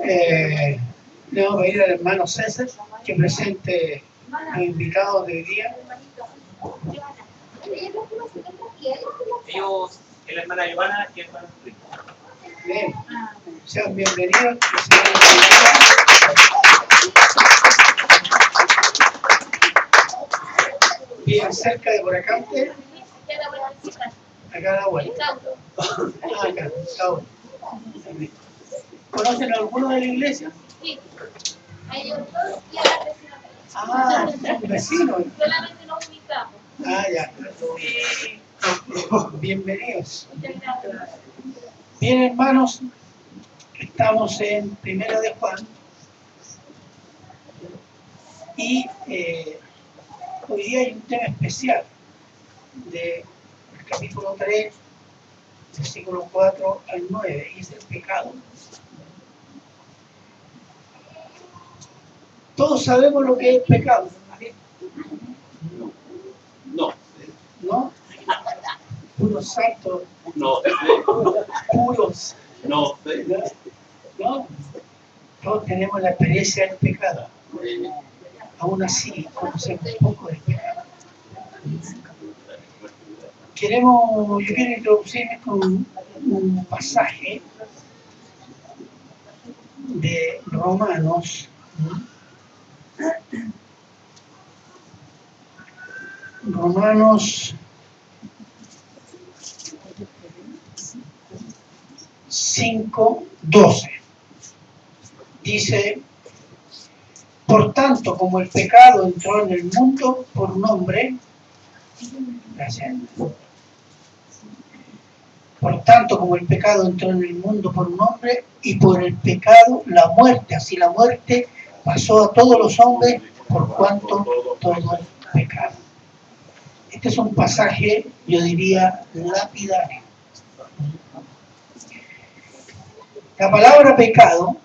Eh, Le vamos a pedir al hermano César que presente los invitados de hoy día. Ellos, la hermana Giovanna y el hermano Luis. Bien, sean bienvenidos. Bien cerca de por acá, acá a la vuelta. Acá, está bueno. ¿Conocen a alguno de la iglesia? Sí, a ellos dos y a la vecina. Ah, un vecino. Solamente nos ubicamos. Ah, ya. Bienvenidos. Muchas gracias. Bien, hermanos, estamos en Primera de Juan y hoy día hay un tema especial del capítulo 3, versículo 4 al 9, y es el pecado. Todos sabemos lo que es pecado, No. ¿no? Puros santos, No. puros, No. ¿no? Todos tenemos la experiencia del pecado. Aún así, conocemos poco del pecado. Yo quiero introducirme con un pasaje de Romanos, Romanos 5:12. Dice: por tanto, como el pecado entró en el mundo por un hombre, gracias. Por tanto, como el pecado entró en el mundo por un hombre, y por el pecado la muerte, así la muerte pasó a todos los hombres por cuanto todo es pecado. Este es un pasaje, yo diría, lapidario. La palabra pecado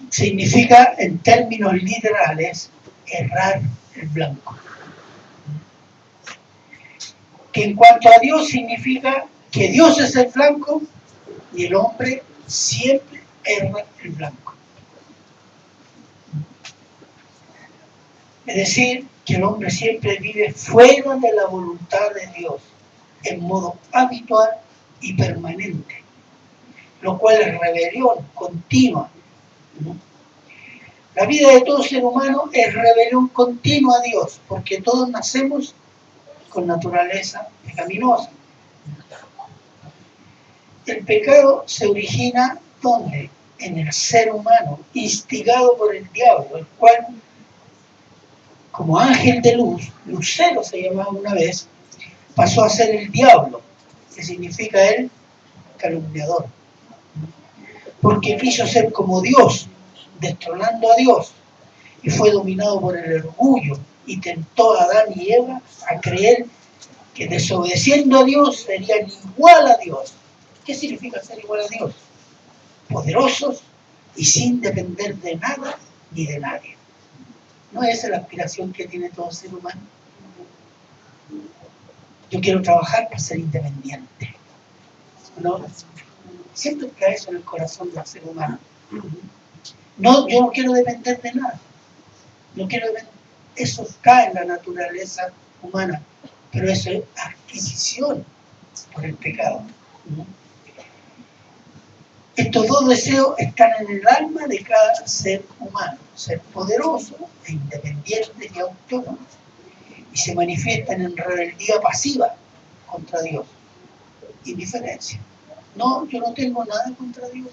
significa, en términos literales, errar el blanco. Que en cuanto a Dios significa que Dios es el blanco y el hombre siempre erra el blanco. Es decir, que el hombre siempre vive fuera de la voluntad de Dios, en modo habitual y permanente, lo cual es rebelión continua. La vida de todo ser humano es rebelión continua a Dios, porque todos nacemos con naturaleza pecaminosa. El pecado se origina ¿dónde? En el ser humano, instigado por el diablo, el cual, como ángel de luz, Lucero se llamaba una vez, pasó a ser el diablo, que significa el calumniador, porque quiso ser como Dios, destronando a Dios, y fue dominado por el orgullo y tentó a Adán y Eva a creer que desobedeciendo a Dios serían igual a Dios. ¿Qué significa ser igual a Dios? Poderosos y sin depender de nada ni de nadie. ¿No es esa la aspiración que tiene todo ser humano? Yo quiero trabajar para ser independiente. ¿No? Siempre trae eso en el corazón del ser humano. No, yo no quiero depender de nada. No quiero depender. Eso cae en la naturaleza humana, pero eso es adquisición por el pecado. Estos dos deseos están en el alma de cada ser humano: ser poderoso e independiente y autónomo, y se manifiestan en rebeldía pasiva contra Dios, indiferencia. No, yo no tengo nada contra Dios,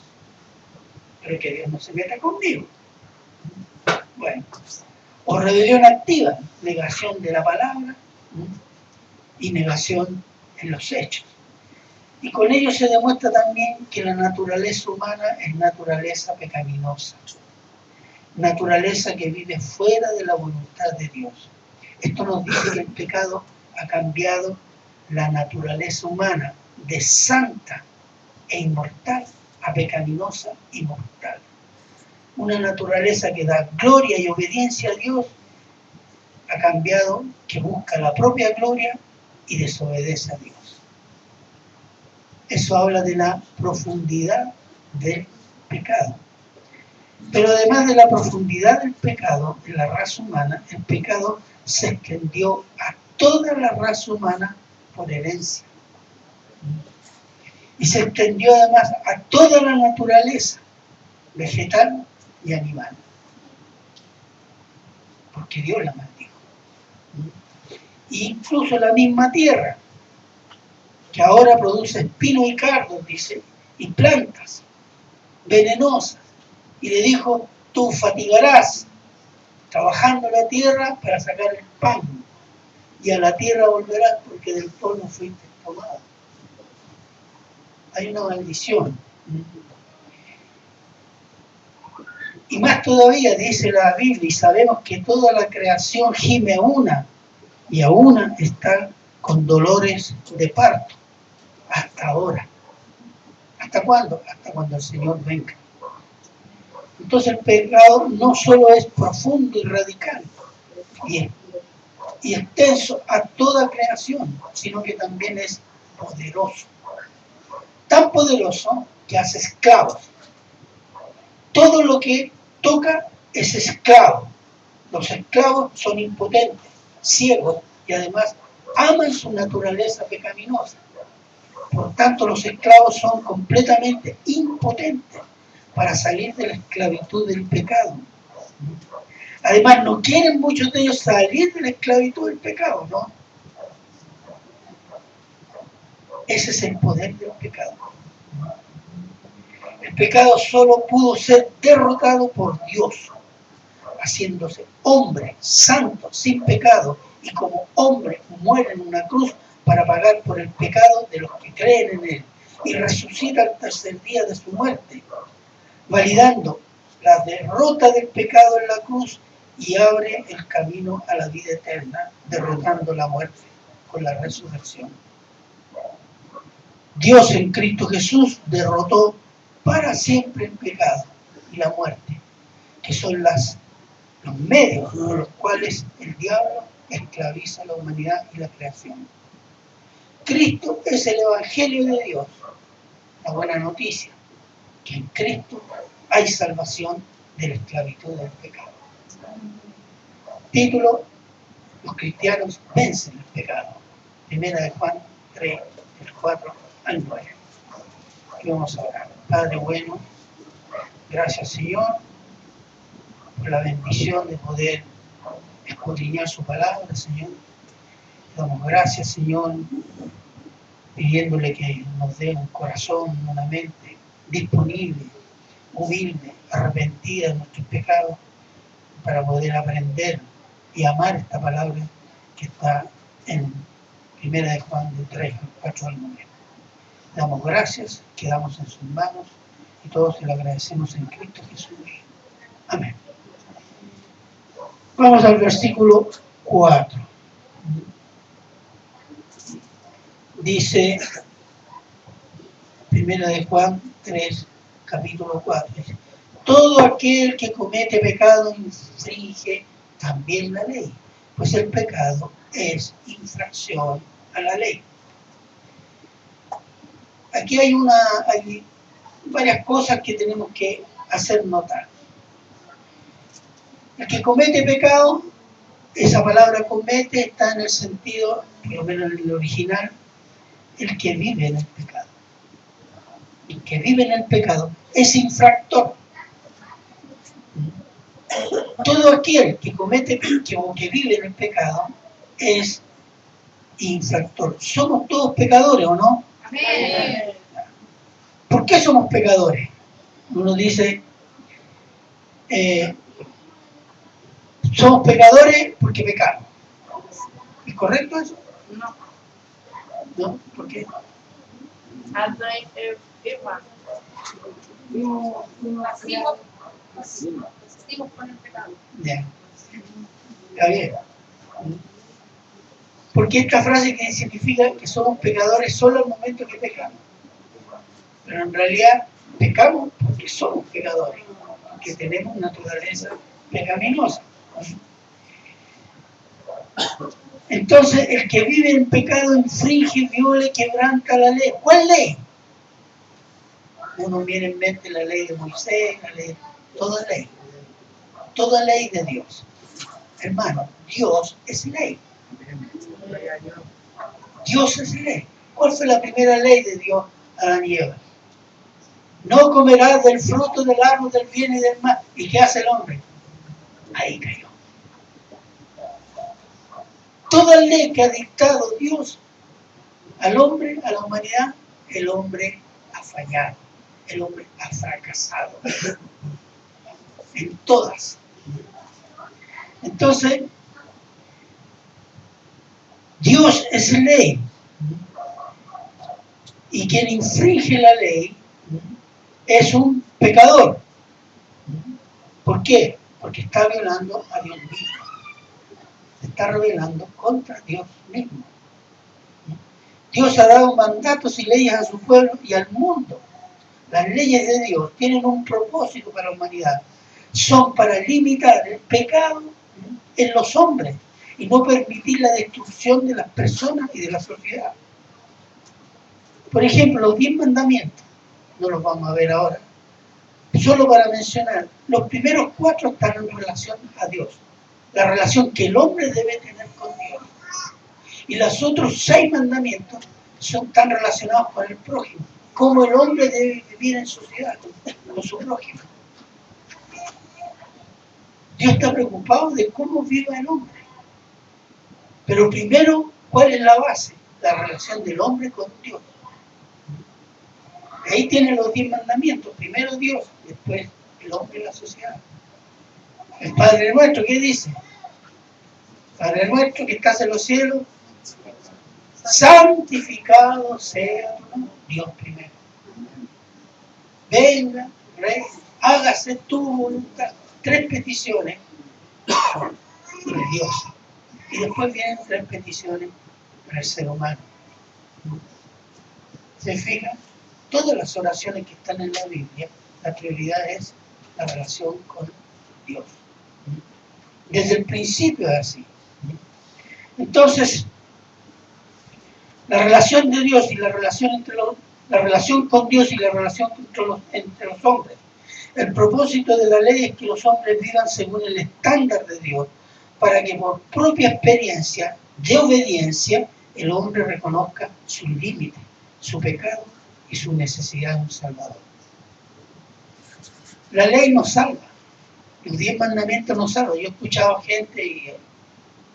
pero que Dios no se meta conmigo. Bueno, o rebelión activa, negación de la palabra y negación en los hechos. Y con ello se demuestra también que la naturaleza humana es naturaleza pecaminosa, naturaleza que vive fuera de la voluntad de Dios. Esto nos dice que el pecado ha cambiado la naturaleza humana de santa e inmortal a pecaminosa y mortal. Una naturaleza que da gloria y obediencia a Dios ha cambiado, que busca la propia gloria y desobedece a Dios. Eso habla de la profundidad del pecado. Pero además de la profundidad del pecado en la raza humana, el pecado se extendió a toda la raza humana por herencia. Y se extendió además a toda la naturaleza, vegetal y animal. Porque Dios la maldijo. E incluso la misma tierra, que ahora produce espinos y cardos, dice, y plantas venenosas. Y le dijo, tú fatigarás trabajando la tierra para sacar el pan, y a la tierra volverás porque del polvo fuiste tomado. Hay una maldición. Y más todavía dice la Biblia, y sabemos que toda la creación gime a una, y a una está con dolores de parto, hasta ahora. ¿Hasta cuándo? Hasta cuando el Señor venga. Entonces el pecado no solo es profundo y radical y extenso a toda creación, sino que también es poderoso. Tan poderoso que hace esclavos. Todo lo que toca es esclavo. Los esclavos son impotentes, ciegos y además aman su naturaleza pecaminosa. Por tanto, los esclavos son completamente impotentes para salir de la esclavitud del pecado. Además, no quieren muchos de ellos salir de la esclavitud del pecado, ¿no? Ese es el poder del pecado. El pecado solo pudo ser derrotado por Dios, haciéndose hombre, santo, sin pecado, y como hombre muere en una cruz para pagar por el pecado de los que creen en él, y resucita al tercer día de su muerte, validando la derrota del pecado en la cruz y abre el camino a la vida eterna, derrotando la muerte con la resurrección. Dios en Cristo Jesús derrotó para siempre el pecado y la muerte, que son los medios con los cuales el diablo esclaviza a la humanidad y la creación. Cristo es el Evangelio de Dios, la buena noticia, que en Cristo hay salvación de la esclavitud del pecado. Título: los cristianos vencen el pecado. Primera de Juan 3, del 4 al 9. Y vamos a orar. Padre bueno, gracias Señor por la bendición de poder escudriñar su palabra, Señor. Le damos gracias, Señor, pidiéndole que nos dé un corazón, una mente disponible, humilde, arrepentida de nuestros pecados, para poder aprender y amar esta palabra que está en Primera de Juan de 3, 4 al 9. Le damos gracias, quedamos en sus manos y todos se lo agradecemos en Cristo Jesús. Amén. Vamos al versículo 4. Dice, Primera de Juan 3, capítulo 4. Dice, todo aquel que comete pecado infringe también la ley, pues el pecado es infracción a la ley. Aquí hay varias cosas que tenemos que hacer notar. El que comete pecado, esa palabra comete está en el sentido, por lo menos en el original, el que vive en el pecado. El que vive en el pecado es infractor. Todo aquel que comete o que vive en el pecado es infractor. Somos todos pecadores, ¿o no? Amén. ¿Por qué somos pecadores? Uno dice, somos pecadores porque pecamos. ¿Es correcto eso? No. ¿No? ¿Por qué? Nacimos con el pecado. Ya. Está bien. Porque esta frase que significa que somos pecadores solo al momento que pecamos. Pero en realidad pecamos porque somos pecadores, porque tenemos naturaleza pecaminosa. Entonces, el que vive en pecado infringe, viola y quebranta la ley. ¿Cuál ley? Uno viene en mente la ley de Moisés, la ley Toda ley de Dios. Hermano, Dios es ley. Dios es ley. ¿Cuál fue la primera ley de Dios a Adán y Eva? No comerás del fruto del árbol del bien y del mal. ¿Y qué hace el hombre? Ahí cayó. Toda ley que ha dictado Dios al hombre, a la humanidad, el hombre ha fallado. El hombre ha fracasado. En todas. Entonces, Dios es ley. Y quien infringe la ley es un pecador. ¿Por qué? Porque está violando a Dios mismo. Se está rebelando contra Dios mismo. Dios ha dado mandatos y leyes a su pueblo y al mundo. Las leyes de Dios tienen un propósito para la humanidad. Son para limitar el pecado en los hombres y no permitir la destrucción de las personas y de la sociedad. Por ejemplo, los 10 mandamientos, no los vamos a ver ahora, solo para mencionar, los primeros 4 están en relación a Dios, la relación que el hombre debe tener con Dios. Y los otros 6 mandamientos están relacionados con el prójimo, cómo el hombre debe vivir en sociedad con su prójimo. Dios está preocupado de cómo viva el hombre. Pero primero, ¿cuál es la base? La relación del hombre con Dios. Ahí tienen los 10 mandamientos. Primero Dios, después el hombre y la sociedad. El Padre nuestro, ¿qué dice? Padre nuestro que estás en los cielos, santificado sea tu nombre. Dios primero. Venga, Rey, hágase tu voluntad. 3 peticiones de Dios. Y después vienen 3 peticiones para el ser humano. ¿Se fijan? Todas las oraciones que están en la Biblia, la prioridad es la relación con Dios. Desde el principio es así. Entonces, la relación de Dios y la relación con Dios y la relación entre los hombres. El propósito de la ley es que los hombres vivan según el estándar de Dios, para que por propia experiencia de obediencia el hombre reconozca sus límites, su pecado y su necesidad de un Salvador. La ley nos salva. Los 10 mandamientos nos salvan. Yo he escuchado gente y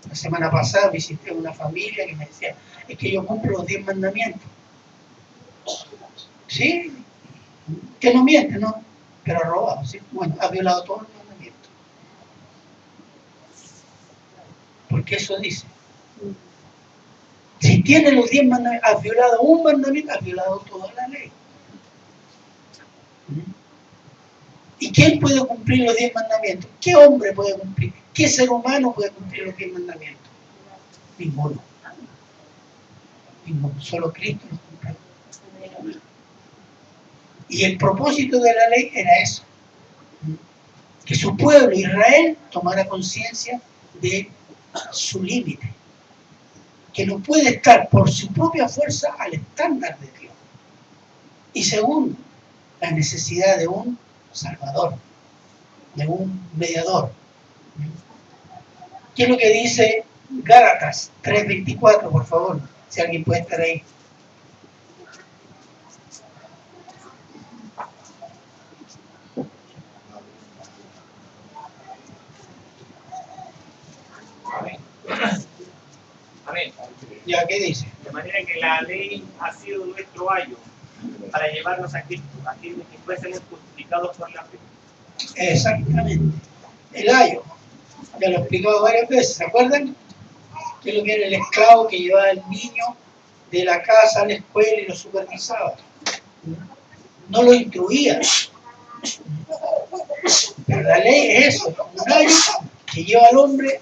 la semana pasada visité una familia que me decía, es que yo cumplo los 10 mandamientos. Sí, que no miente, ¿no? Pero ha robado, ¿sí? Bueno, ha violado todos los mandamientos. Porque eso dice. Si tienes los 10 mandamientos, has violado un mandamiento, has violado toda la ley. ¿Y quién puede cumplir los 10 mandamientos? ¿Qué hombre puede cumplir? ¿Qué ser humano puede cumplir los 10 mandamientos? Ninguno. Ninguno. Solo Cristo los cumplió. Y el propósito de la ley era eso. Que su pueblo, Israel, tomara conciencia de su límite. Que no puede estar por su propia fuerza al estándar de Dios. Y segundo, la necesidad de un Salvador, de un mediador. ¿Qué es lo que dice Gálatas 3:24, por favor? Si alguien puede estar ahí. Amén. ¿Ya qué dice? De manera que la ley ha sido nuestro ayo para llevarnos a Cristo, a quienes que fuésemos justificados por la fe. Exactamente. El ayo. Ya lo he explicado varias veces, ¿se acuerdan? Que es lo que era el esclavo que llevaba al niño de la casa a la escuela y lo supervisaba. No lo instruía. Pero la ley es eso, un ayo que lleva al hombre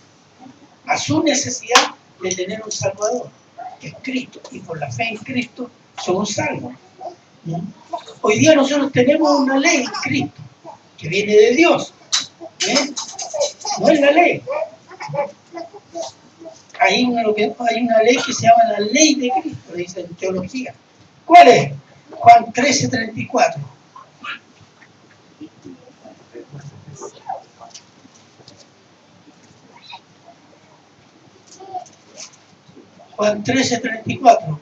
a su necesidad de tener un Salvador, que es Cristo, y por la fe en Cristo somos salvos. Hoy día nosotros tenemos una ley en Cristo, que viene de Dios. No es la ley. Hay una ley que se llama la ley de Cristo, dice en teología. ¿Cuál es? Juan 13:34. Juan 13:34.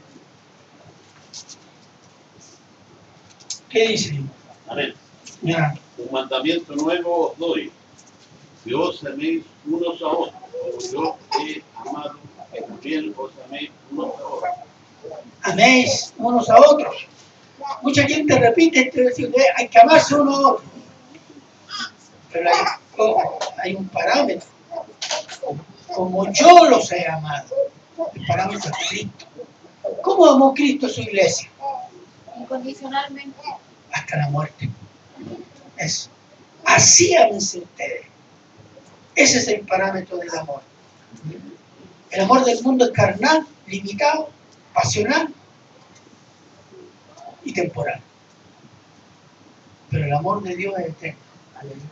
¿Qué dice? Amén. Ya. Un mandamiento nuevo os doy, que os améis unos a otros, como yo he amado, que también os améis unos a otros. Améis unos a otros. Mucha gente repite este versículo, hay que amarse uno a otro. Pero hay un parámetro. Como yo los he amado, el parámetro es Cristo. ¿Cómo amó Cristo a su iglesia? Incondicionalmente. Hasta la muerte. Eso. Así ámense ustedes. Ese es el parámetro del amor. El amor del mundo es carnal, limitado, pasional y temporal. Pero el amor de Dios es eterno.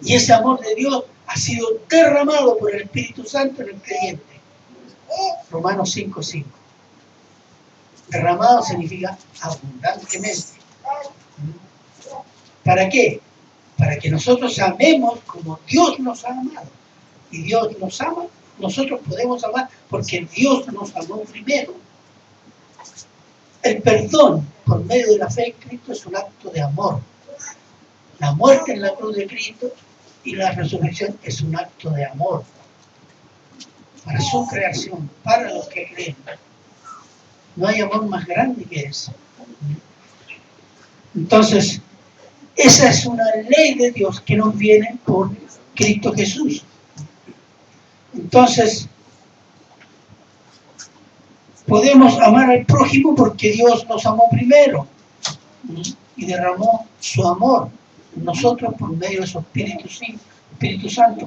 Y ese amor de Dios ha sido derramado por el Espíritu Santo en el creyente. Romanos 5:5. Derramado significa abundantemente. ¿Para qué? Para que nosotros amemos como Dios nos ha amado. Y Dios nos ama, nosotros podemos amar porque Dios nos amó primero. El perdón por medio de la fe en Cristo es un acto de amor. La muerte en la cruz de Cristo y la resurrección es un acto de amor para su creación, para los que creen. No hay amor más grande que eso. Entonces, esa es una ley de Dios que nos viene por Cristo Jesús. Entonces, podemos amar al prójimo porque Dios nos amó primero y derramó su amor en nosotros por medio de su Espíritu Santo,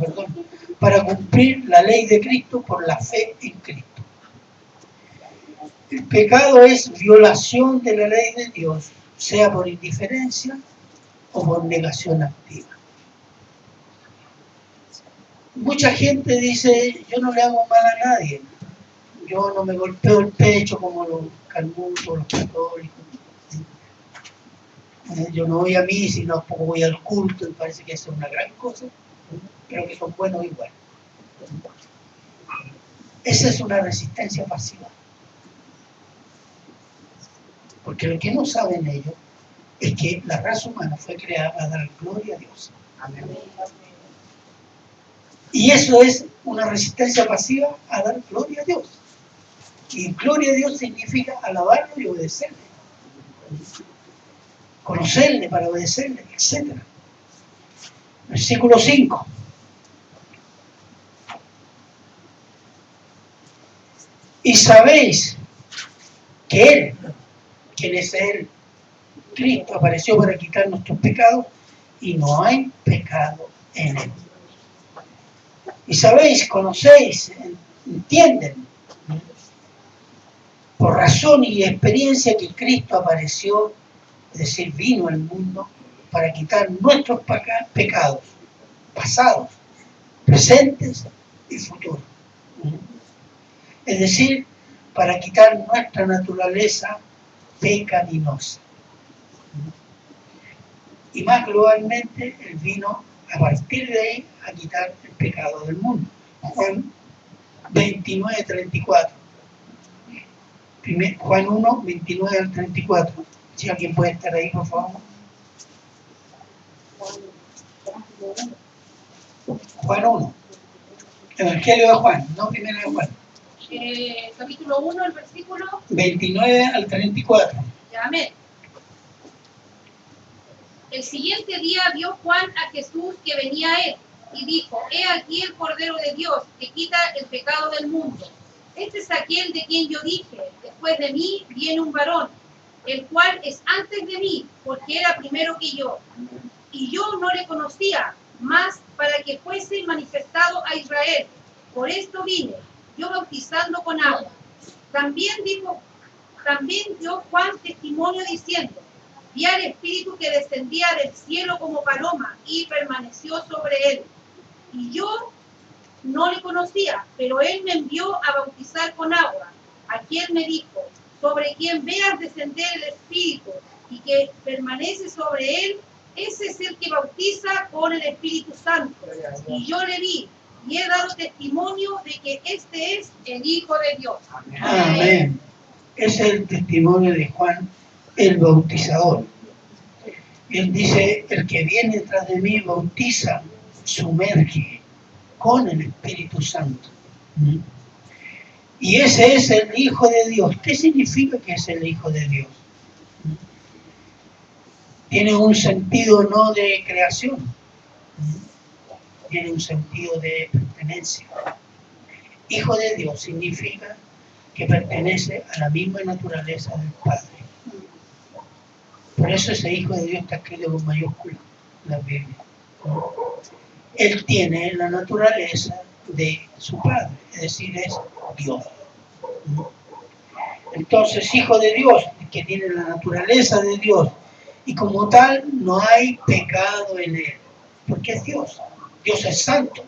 para cumplir la ley de Cristo por la fe en Cristo. El pecado es violación de la ley de Dios, sea por indiferencia o por negación activa. Mucha gente dice, yo no le hago mal a nadie, yo no me golpeo el pecho como los calmutos, los católicos, yo no voy a misa y tampoco voy al culto, y parece que eso es una gran cosa, pero que son buenos igual. Esa es una resistencia pasiva. Porque lo que no saben ellos es que la raza humana fue creada para dar gloria a Dios. Amén. Y eso es una resistencia pasiva a dar gloria a Dios. Y gloria a Dios significa alabarlo y obedecerle. Conocerle para obedecerle, etc. Versículo 5. Y sabéis que Él, quien es Él, Cristo, apareció para quitar nuestros pecados y no hay pecado en Él. Y sabéis, conocéis, entienden, por razón y experiencia que Cristo apareció, es decir, vino al mundo para quitar nuestros pecados, pasados, presentes y futuros. Es decir, para quitar nuestra naturaleza pecaminosa. Y más globalmente, Él vino a partir de ahí a quitar el pecado del mundo. Juan 29:34. Juan 1, 29 al 34. Si alguien puede estar ahí, por favor. Juan 1. Evangelio de Juan, no primero de Juan. Capítulo 1, el versículo 29 al 34. Amén. El siguiente día vio Juan a Jesús que venía a él y dijo: He aquí el Cordero de Dios que quita el pecado del mundo. Este es aquel de quien yo dije: después de mí viene un varón, el cual es antes de mí, porque era primero que yo. Y yo no le conocía, mas para que fuese manifestado a Israel. Por esto vine, yo bautizando con agua. También dio Juan testimonio diciendo: Vi al Espíritu que descendía del cielo como paloma y permaneció sobre él. Y yo no le conocía, pero él me envió a bautizar con agua. A quien me dijo: sobre quien veas descender el Espíritu y que permanece sobre él, ese es el que bautiza con el Espíritu Santo. Y yo le vi y he dado testimonio de que este es el Hijo de Dios. Amén. Ese es el testimonio de Juan el Bautizador. Él dice, el que viene detrás de mí bautiza, sumerge con el Espíritu Santo. Y ese es el Hijo de Dios. ¿Qué significa que es el Hijo de Dios? Tiene un sentido no de creación, tiene un sentido de pertenencia. Hijo de Dios significa que pertenece a la misma naturaleza del Padre. Por eso ese Hijo de Dios está escrito con mayúsculas en la Biblia. Él tiene la naturaleza de su Padre, es decir, es Dios. Entonces, Hijo de Dios, que tiene la naturaleza de Dios, y como tal no hay pecado en él, porque es Dios. Dios es santo,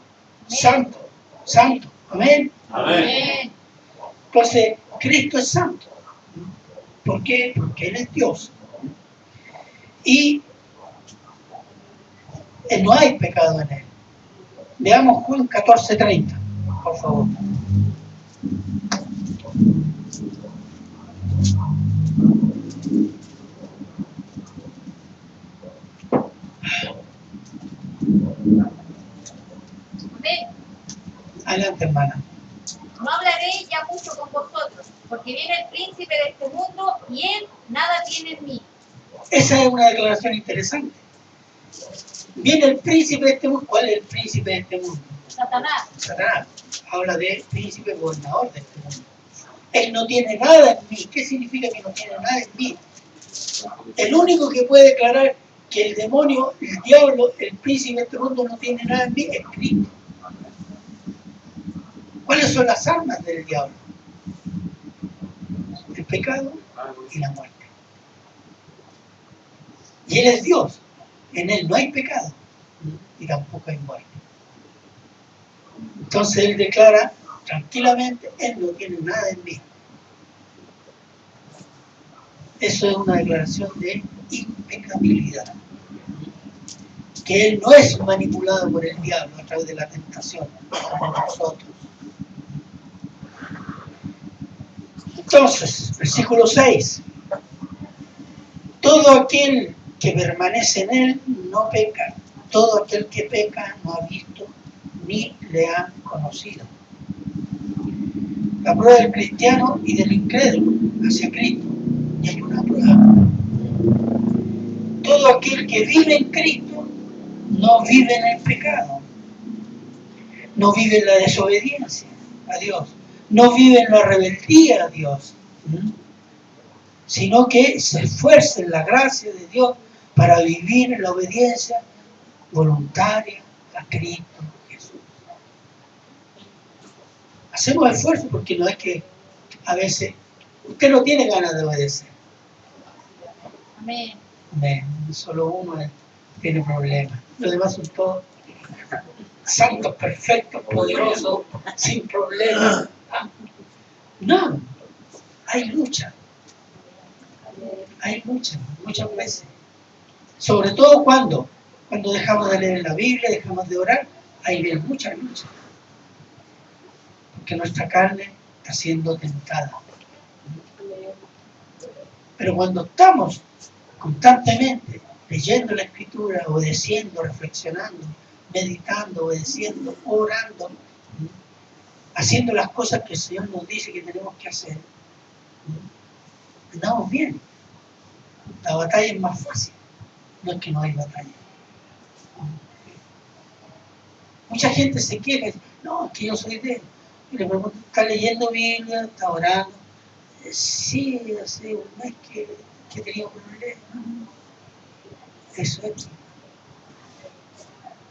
santo, santo. Amén. Amén. Entonces, Cristo es santo. ¿Por qué? Porque Él es Dios. Y no hay pecado en Él. Veamos Juan 14:30, por favor. Amén. Adelante, hermana. No hablaré ya mucho con vosotros, porque viene el príncipe de este mundo y él nada tiene en mí. Esa es una declaración interesante. Viene el príncipe de este mundo. ¿Cuál es el príncipe de este mundo? Satanás. Satanás. Habla de príncipe gobernador de este mundo. Él no tiene nada en mí. ¿Qué significa que no tiene nada en mí? El único que puede declarar que el demonio, el diablo, el príncipe de este mundo no tiene nada en mí es Cristo. ¿Cuáles son las armas del diablo? El pecado y la muerte. Y Él es Dios. En Él no hay pecado y tampoco hay muerte. Entonces Él declara tranquilamente, Él no tiene nada en mí. Eso es una declaración de impecabilidad. Que Él no es manipulado por el diablo a través de la tentación como nosotros. Entonces, versículo 6. Todo aquel que permanece en Él no peca. Todo aquel que peca no ha visto ni le ha conocido. La prueba del cristiano y del incrédulo hacia Cristo. Y hay una prueba. Todo aquel que vive en Cristo no vive en el pecado. No vive en la desobediencia a Dios. No vive en la rebeldía a Dios. Sino que se esfuerza en la gracia de Dios para vivir en la obediencia voluntaria a Cristo Jesús. Hacemos esfuerzo porque no es que a veces usted no tiene ganas de obedecer. Amén. Amén. Solo uno tiene problemas. Los demás son todos santos, perfectos, poderosos, sin problemas. No, hay lucha. Hay lucha, muchas veces. Sobre todo cuando dejamos de leer la Biblia, dejamos de orar, hay mucha lucha. Porque nuestra carne está siendo tentada. Pero cuando estamos constantemente leyendo la Escritura, obedeciendo, reflexionando, meditando, obedeciendo, orando, haciendo las cosas que el Señor nos dice que tenemos que hacer, andamos bien. La batalla es más fácil, no es que no hay batalla. Mucha gente se queja, no, es que yo soy de él. Y le pregunto, ¿está leyendo Biblia? ¿Está orando? Sí, hace un mes que tenía problemas. Eso es.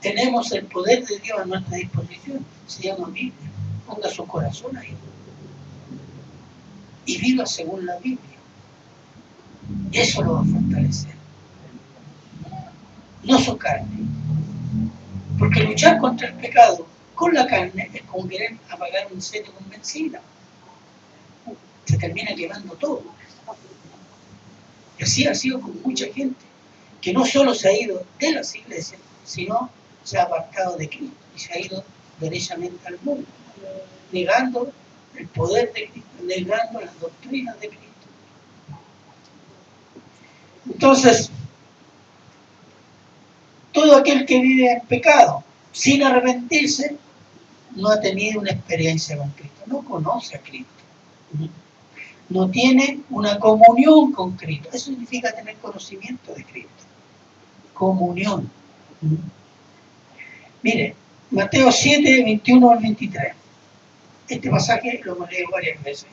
Tenemos el poder de Dios a nuestra disposición, se llama Biblia. Ponga su corazón ahí. Y viva según la Biblia. Eso lo va a fortalecer. No su carne. Porque luchar contra el pecado con la carne es como querer apagar un incendio con benzina. Se termina quemando todo. Y así ha sido con mucha gente que no solo se ha ido de las iglesias, sino se ha apartado de Cristo y se ha ido derechamente al mundo, negando el poder de Cristo, negando las doctrinas de Cristo. Entonces, todo aquel que vive en pecado sin arrepentirse no ha tenido una experiencia con Cristo, no conoce a Cristo, no tiene una comunión con Cristo. Eso significa tener conocimiento de Cristo, comunión. Mire, Mateo 7, 21 al 23. Este pasaje lo hemos leído varias veces.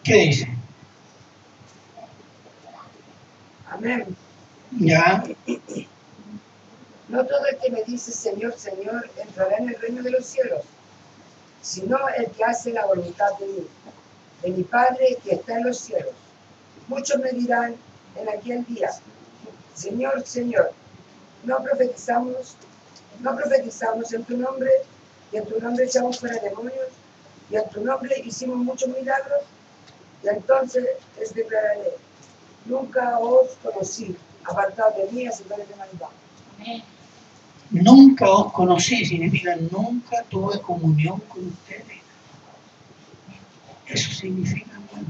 ¿Qué dice? Amén. Ya. No todo el que me dice Señor, Señor, entrará en el reino de los cielos, sino el que hace la voluntad de mi Padre que está en los cielos. Muchos me dirán en aquel día, Señor, Señor, no profetizamos en tu nombre, y en tu nombre echamos fuera demonios, y en tu nombre hicimos muchos milagros. Y entonces les declararé, nunca os conocí, apartad de mí, hacedores de maldad. Nunca os conocí, significa nunca tuve comunión con ustedes. Eso significa, hermano.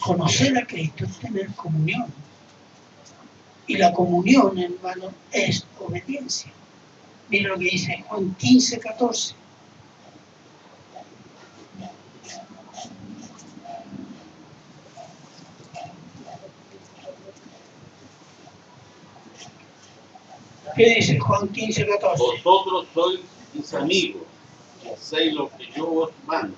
Conocer a Cristo es tener comunión. Y la comunión, hermano, es obediencia. Mira lo que dice Juan 15, 14. ¿Qué dice Juan 15, 14? Vosotros sois mis amigos, y hacéis lo que yo os mando.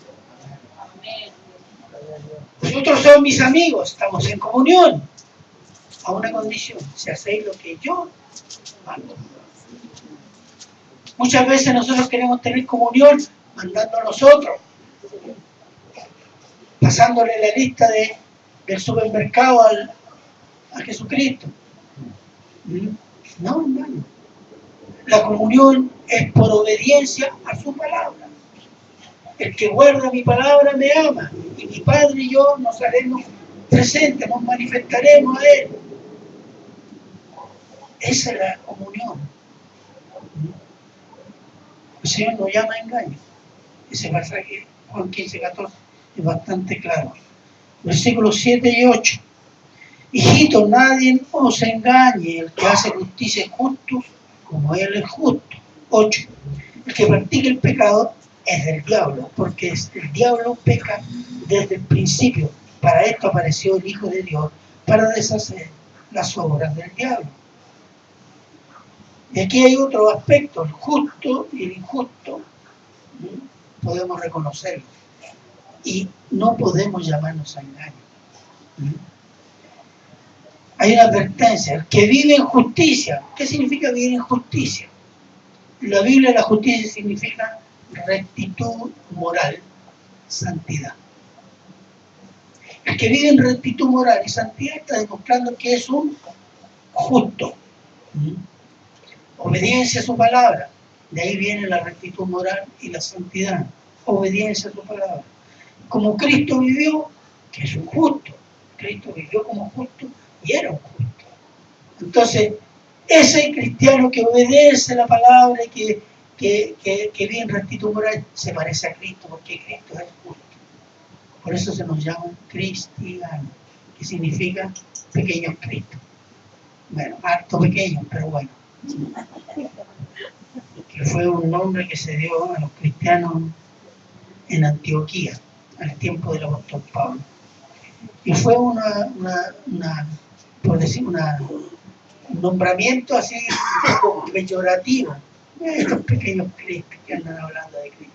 Vosotros sois mis amigos, estamos en comunión. A una condición, si hacéis lo que yo mando. Muchas veces nosotros queremos tener comunión mandando a nosotros, pasándole la lista del supermercado a Jesucristo. No, hermano. La comunión es por obediencia a su palabra. El que guarda mi palabra me ama, y mi Padre y yo nos haremos presentes, nos manifestaremos a Él. Esa es la comunión. El Señor nos llama a engaño. Ese pasaje, Juan 15, 14, es bastante claro. Versículos 7 y 8. Hijito, nadie os engañe, el que hace justicia es justo, como Él es justo. 8. El que practica el pecado es del diablo, porque el diablo peca desde el principio. Para esto apareció el Hijo de Dios, para deshacer las obras del diablo. Y aquí hay otro aspecto, el justo y el injusto. Podemos reconocerlo. Y no podemos llamarnos a engaño. Hay una advertencia, el que vive en justicia. ¿Qué significa vivir en justicia? En la Biblia la justicia significa rectitud moral, santidad. El que vive en rectitud moral y santidad está demostrando que es un justo. Obediencia a su palabra. De ahí viene la rectitud moral y la santidad. Obediencia a su palabra. Como Cristo vivió, que es un justo. Cristo vivió como justo y era un justo. Entonces, ese cristiano que obedece la palabra y que vive en rectitud moral se parece a Cristo, porque Cristo es justo. Por eso se nos llama cristiano, que significa pequeños Cristo. Bueno, harto pequeño, pero bueno. Que fue un nombre que se dio a los cristianos en Antioquía, al tiempo del apóstol Pablo. Y fue por decir, un nombramiento así peyorativo. Estos pequeños cristos que andan hablando de Cristo.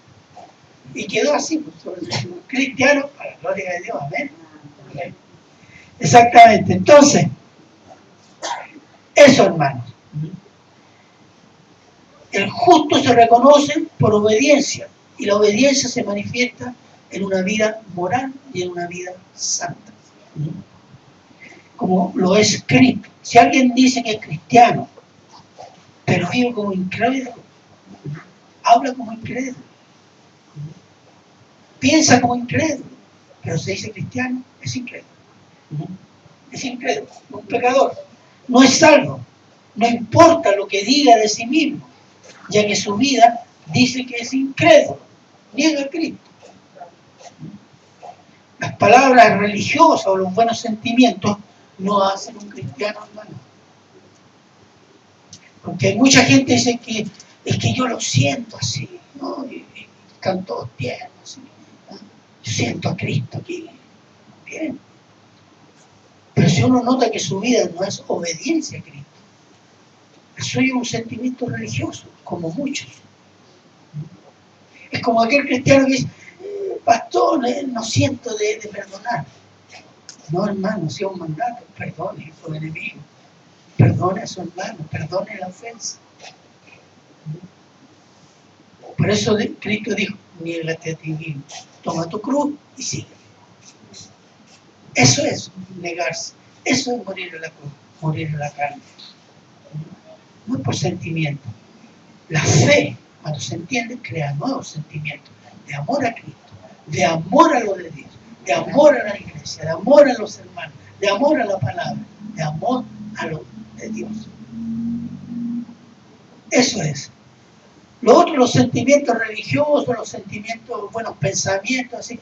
Y quedó así, pues, cristiano, para la gloria de Dios, amén. Exactamente. Entonces, eso, hermanos. El justo se reconoce por obediencia, y la obediencia se manifiesta en una vida moral y en una vida santa. Como lo es Cristo. Si alguien dice que es cristiano, pero vive como incrédulo, habla como incrédulo. piensa como incrédulo, pero se dice cristiano, es incrédulo. Es incrédulo, un pecador. No es salvo, no importa lo que diga de sí mismo, ya que su vida dice que es incrédulo, niega a Cristo. Las palabras religiosas o los buenos sentimientos no hacen un cristiano, hermano. Porque hay mucha gente que dice que es que yo lo siento así, ¿no? Y están todos tiernos, así, ¿no? Yo siento a Cristo aquí. Bien. Pero si uno nota que su vida no es obediencia a Cristo, eso es un sentimiento religioso, como muchos. Es como aquel cristiano que dice, pastor, no siento de perdonar. No, hermano, si es un mandato, perdone a su enemigo, perdone a su hermano, perdone la ofensa. Por eso Cristo dijo, niégate a ti mismo, toma tu cruz y sigue. Eso es negarse, eso es morir a la cruz, morir a la carne. No es por sentimiento. La fe, cuando se entiende, crea nuevos sentimientos de amor a Cristo, de amor a lo de Dios, de amor a la iglesia, de amor a los hermanos, de amor a la palabra, de amor a lo de Dios. Eso es. Lo otro, los sentimientos religiosos, los sentimientos, buenos pensamientos, así,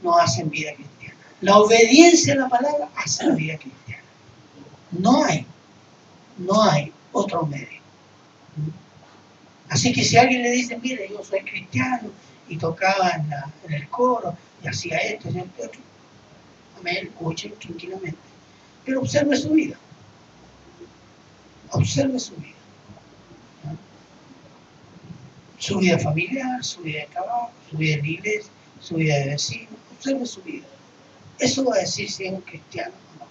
no hacen vida cristiana. La obediencia a la palabra hace la vida cristiana. No hay otro medio. Así que si alguien le dice, mire, yo soy cristiano, y tocaba en el coro, y hacía esto, y esto, amén, escuchen tranquilamente. Pero observe su vida. Observe su vida. Su vida familiar, su vida de trabajo, su vida de la iglesia, su vida de vecino. Observe su vida. Eso va a decir si es un cristiano o no.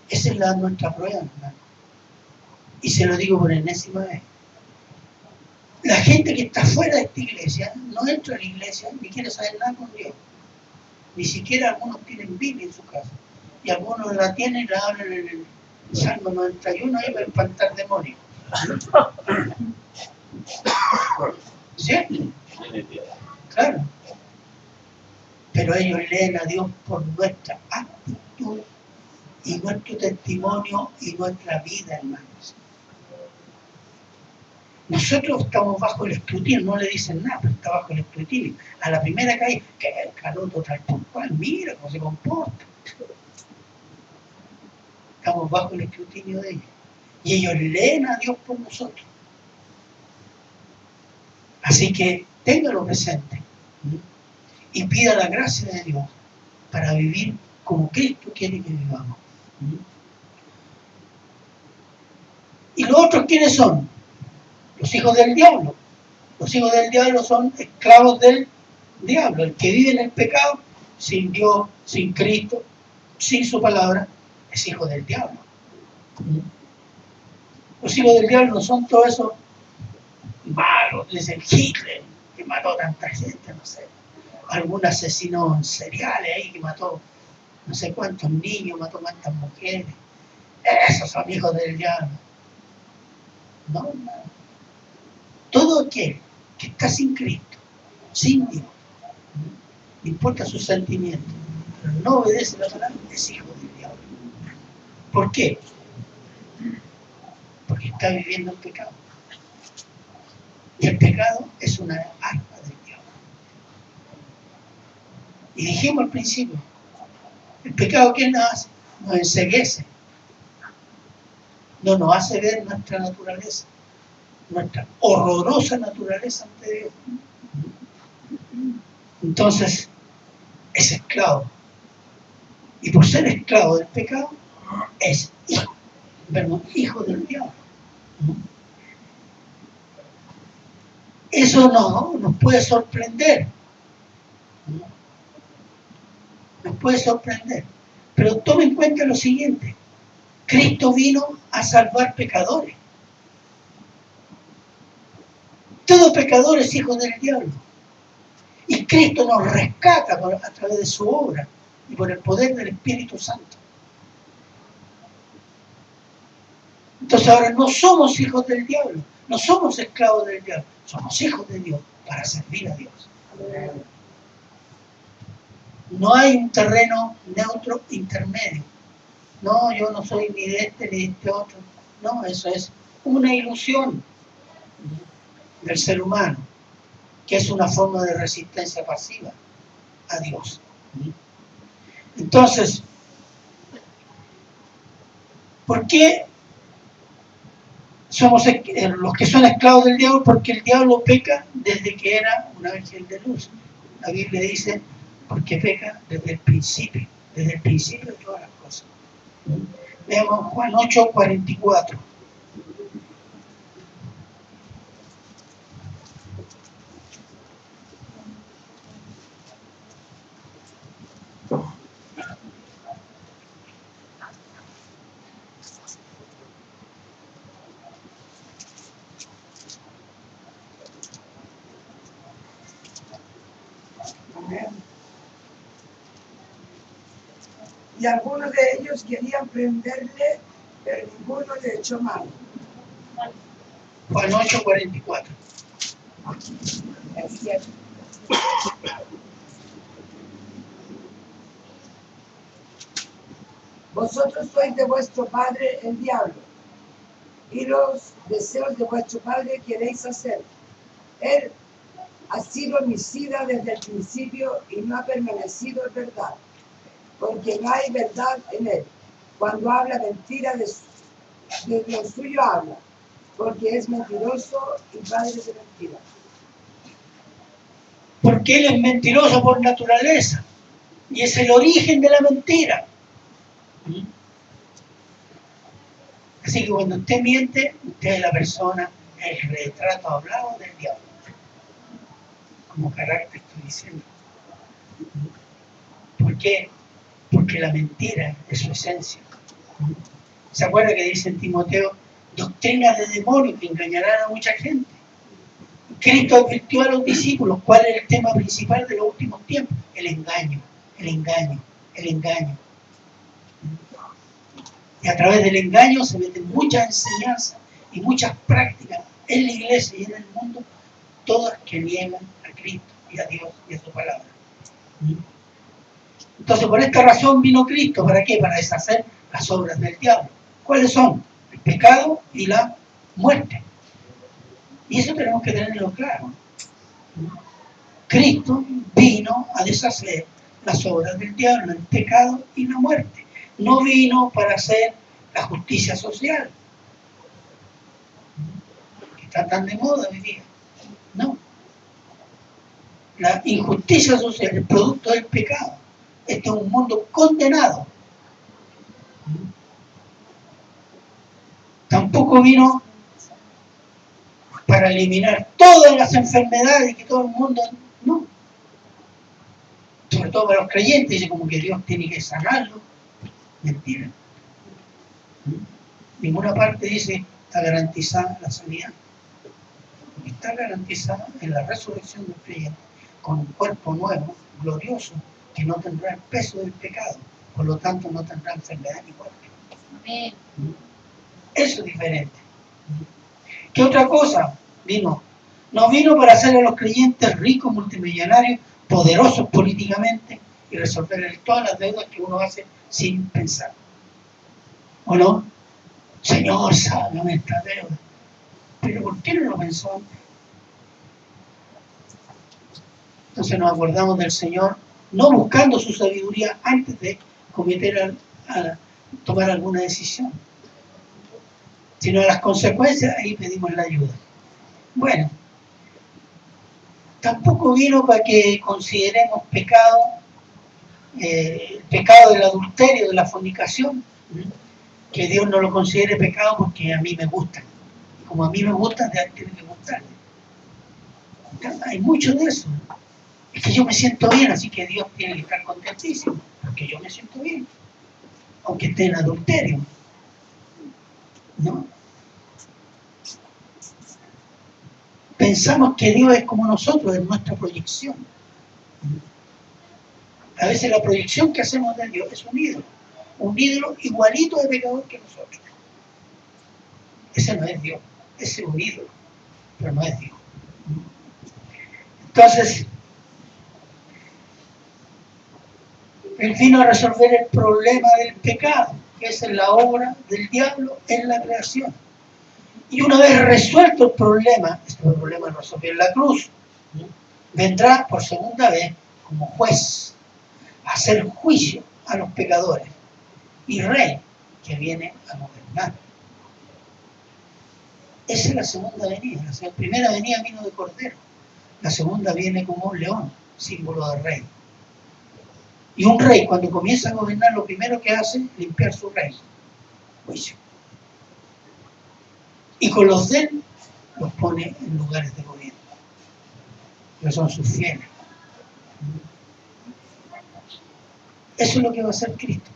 Esa es nuestra prueba, hermano. Y se lo digo por enésima vez. La gente que está fuera de esta iglesia no entra a la iglesia ni quiere saber nada con Dios. Ni siquiera algunos tienen Biblia en su casa. Y algunos la tienen y la hablan en el Salmo 91 ahí para espantar demonios. ¿Sí? Claro. Pero ellos leen a Dios por nuestra actitud y nuestro testimonio y nuestra vida, hermanos. Nosotros estamos bajo el escrutinio, no le dicen nada, pero está bajo el escrutinio. A la primera calle, que el caroto tal por cual, mira cómo se comporta. Estamos bajo el escrutinio de ellos. Y ellos leen a Dios por nosotros. Así que téngalo presente. Y pida la gracia de Dios para vivir como Cristo quiere que vivamos. ¿Y los otros quiénes son? Los hijos del diablo. Los hijos del diablo son esclavos del diablo. El que vive en el pecado, sin Dios, sin Cristo, sin su palabra, es hijo del diablo. Los hijos del diablo no son todos esos malos, dicen Hitler, que mató a tanta gente, no sé. Algún asesino serial ahí que mató no sé cuántos niños, mató cuántas mujeres. Esos son hijos del diablo. No. Todo aquel que está sin Cristo, sin Dios, no importa sus sentimientos, pero no obedece la palabra, es hijo del diablo. ¿Por qué? Porque está viviendo el pecado. Y el pecado es una arma del diablo. Y dijimos al principio, el pecado, ¿qué nos hace? Nos enceguece. No nos hace ver nuestra naturaleza, nuestra horrorosa naturaleza ante Dios. Entonces, es esclavo. Y por ser esclavo del pecado, es hijo del diablo. Eso nos puede sorprender. Nos puede sorprender. Pero tome en cuenta lo siguiente. Cristo vino a salvar pecadores. Todo pecador es hijo del diablo. Y Cristo nos rescata a través de su obra y por el poder del Espíritu Santo. Entonces ahora no somos hijos del diablo, No somos esclavos del diablo, somos hijos de Dios para servir a Dios. No hay un terreno neutro intermedio. No, yo no soy ni de este ni de este otro. No, eso es una ilusión del ser humano, que es una forma de resistencia pasiva a Dios. Entonces, ¿por qué somos los que son esclavos del diablo? Porque el diablo peca desde que era un ángel de luz. La Biblia dice, porque peca desde el principio de todas las cosas. Veamos Juan 8:44. Y algunos de ellos querían prenderle, pero ninguno le echó mano. Juan 8:44. Es cierto. Vosotros sois de vuestro padre el diablo, y los deseos de vuestro padre queréis hacer. Él ha sido homicida desde el principio y no ha permanecido en verdad, porque no hay verdad en él. Cuando habla mentira, de lo suyo habla, porque es mentiroso y padre de mentira. Porque él es mentiroso por naturaleza, y es el origen de la mentira. Así que cuando usted miente, usted es la persona, el retrato hablado del diablo. Como carácter estoy diciendo. ¿Por qué? Porque la mentira es su esencia. ¿Se acuerda que dice en Timoteo, doctrinas de demonios que engañarán a mucha gente? Cristo advirtió a los discípulos cuál es el tema principal de los últimos tiempos: el engaño, el engaño, el engaño. Y a través del engaño se meten muchas enseñanzas y muchas prácticas en la iglesia y en el mundo, todas que niegan a Cristo y a Dios y a su palabra. Entonces, por esta razón vino Cristo. ¿Para qué? Para deshacer las obras del diablo. ¿Cuáles son? El pecado y la muerte. Y eso tenemos que tenerlo claro. Cristo vino a deshacer las obras del diablo, el pecado y la muerte. No vino para hacer la justicia social, que está tan de moda hoy día. No. La injusticia social es producto del pecado. Este es un mundo condenado. Tampoco vino para eliminar todas las enfermedades y que todo el mundo... No. Sobre todo para los creyentes, dice como que Dios tiene que sanarlo. Mentira. Ninguna parte dice está garantizada la sanidad. Está garantizada en la resurrección del creyente, con un cuerpo nuevo, glorioso, que no tendrá el peso del pecado, por lo tanto no tendrá enfermedad ni muerte. Amén. Eso es diferente. ¿Qué otra cosa vino? No vino para hacer a los creyentes ricos, multimillonarios, poderosos políticamente y resolver todas las deudas que uno hace sin pensar. ¿O no? Señor, sálvame esta deuda. Pero ¿por qué no lo pensó antes? Entonces nos acordamos del Señor, no buscando su sabiduría antes de tomar alguna decisión, sino a las consecuencias, ahí pedimos la ayuda. Bueno, tampoco vino para que consideremos pecado, el pecado del adulterio, de la fornicación, que Dios no lo considere pecado porque a mí me gusta. Como a mí me gusta, tiene que gustarle. Hay mucho de eso. Es que yo me siento bien, así que Dios tiene que estar contentísimo, porque yo me siento bien, aunque esté en adulterio. ¿No? Pensamos que Dios es como nosotros, es nuestra proyección. A veces la proyección que hacemos de Dios es un ídolo igualito de pecador que nosotros. Ese no es Dios. es un ídolo, pero no es Dios. Entonces, Él vino a resolver el problema del pecado, que es la obra del diablo en la creación. Y una vez resuelto el problema, este problema lo resolvió en la cruz, vendrá por segunda vez como juez a hacer juicio a los pecadores y rey que viene a gobernar. Esa es la segunda venida. La primera venida vino de cordero, la segunda viene como un león, símbolo de rey. Y un rey, cuando comienza a gobernar, lo primero que hace es limpiar su reino, juicio. Y con los de él los pone en lugares de gobierno, que son sus fieles. Eso es lo que va a hacer Cristo.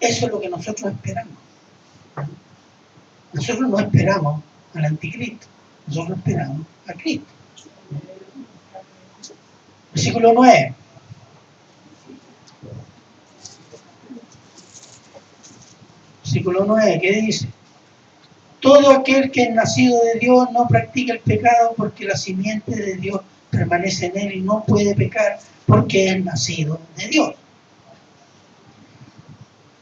Eso es lo que nosotros esperamos. Nosotros no esperamos al anticristo, nosotros esperamos a Cristo. Versículo 9. Versículo 9, ¿qué dice? Todo aquel que es nacido de Dios no practica el pecado porque la simiente de Dios permanece en él y no puede pecar porque es nacido de Dios.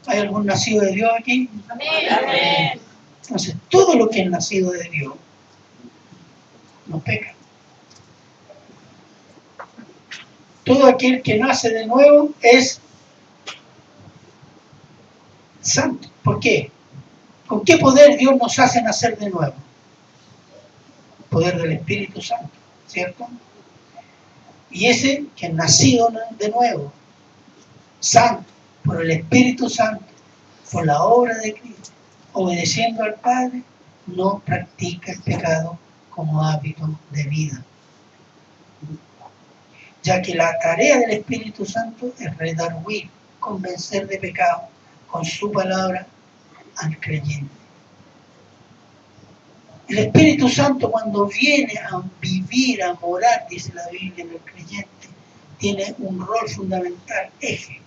¿Hay algún nacido de Dios aquí? Amén. Entonces, todo lo que es nacido de Dios no peca. Todo aquel que nace de nuevo es santo. ¿Por qué? ¿Con qué poder Dios nos hace nacer de nuevo? El poder del Espíritu Santo, ¿cierto? Y ese que es nacido de nuevo, santo, por el Espíritu Santo, por la obra de Cristo, obedeciendo al Padre, no practica el pecado como hábito de vida. Ya que la tarea del Espíritu Santo es redarguir, convencer de pecado con su palabra al creyente. El Espíritu Santo, cuando viene a vivir, a morar, dice la Biblia, en el creyente, tiene un rol fundamental, eje,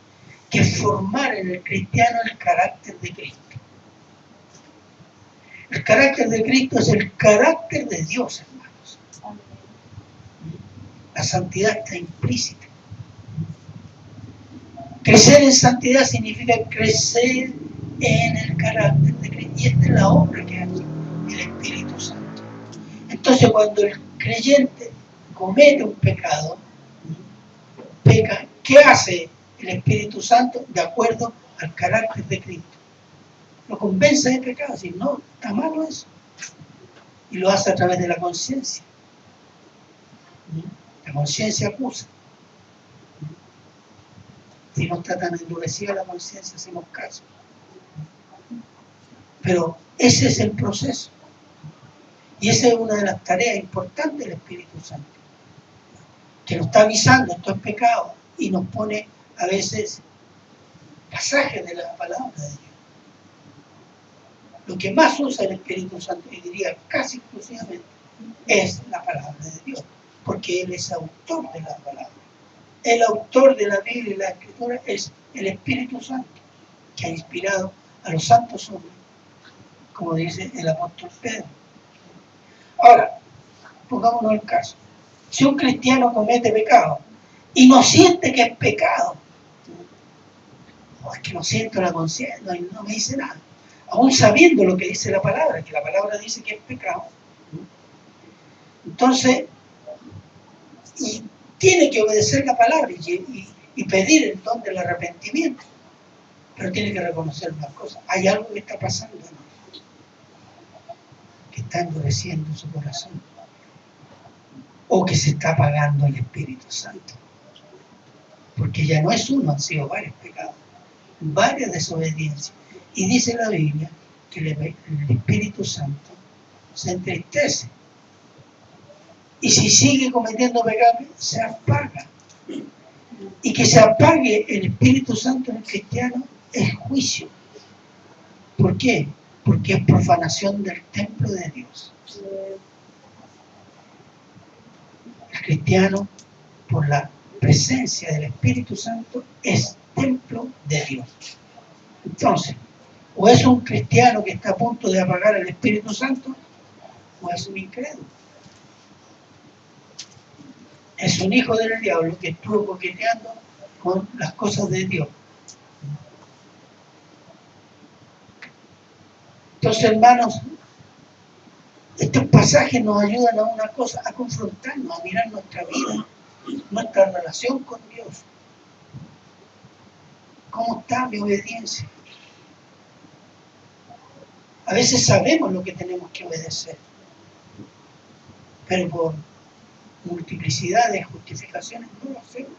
que es formar en el cristiano el carácter de Cristo. El carácter de Cristo es el carácter de Dios, hermanos. La santidad está implícita. Crecer en santidad significa crecer en el carácter de Cristo. Y esta es la obra que hace el Espíritu Santo. Entonces, cuando el creyente comete un pecado, peca, ¿qué hace el Espíritu Santo? De acuerdo al carácter de Cristo. Lo convence de pecado, si no, está malo eso. Y lo hace a través de la conciencia. La conciencia acusa. Si no está tan endurecida la conciencia, hacemos caso. Pero ese es el proceso. Y esa es una de las tareas importantes del Espíritu Santo. Que nos está avisando, esto es pecado, y nos pone a veces pasajes de la palabra de Dios. Lo que más usa el Espíritu Santo, y diría casi exclusivamente, es la palabra de Dios, porque Él es autor de la palabra. El autor de la Biblia y la Escritura es el Espíritu Santo, que ha inspirado a los santos hombres, como dice el apóstol Pedro. Ahora, pongámonos el caso. Si un cristiano comete pecado y no siente que es pecado, es que no siento la conciencia, no me dice nada, aún sabiendo lo que dice la palabra, que la palabra dice que es pecado, entonces, y tiene que obedecer la palabra y pedir el don del arrepentimiento, pero tiene que reconocer unas cosas. Hay algo que está pasando en él, que está endureciendo su corazón, o que se está apagando el Espíritu Santo, porque ya no es uno, han sido varios pecados, varias desobediencias. Y dice la Biblia que el Espíritu Santo se entristece. Y si sigue cometiendo pecado, se apaga. Y que se apague el Espíritu Santo en el cristiano es juicio. ¿Por qué? Porque es profanación del templo de Dios. El cristiano, por la presencia del Espíritu Santo, es templo de Dios. Entonces, o es un cristiano que está a punto de apagar el Espíritu Santo, o es un incrédulo. Es un hijo del diablo que estuvo coqueteando con las cosas de Dios. Entonces, hermanos, estos pasajes nos ayudan a una cosa, a confrontarnos, a mirar nuestra vida, nuestra relación con Dios. ¿Cómo está mi obediencia? A veces sabemos lo que tenemos que obedecer, pero por multiplicidad de justificaciones no lo hacemos.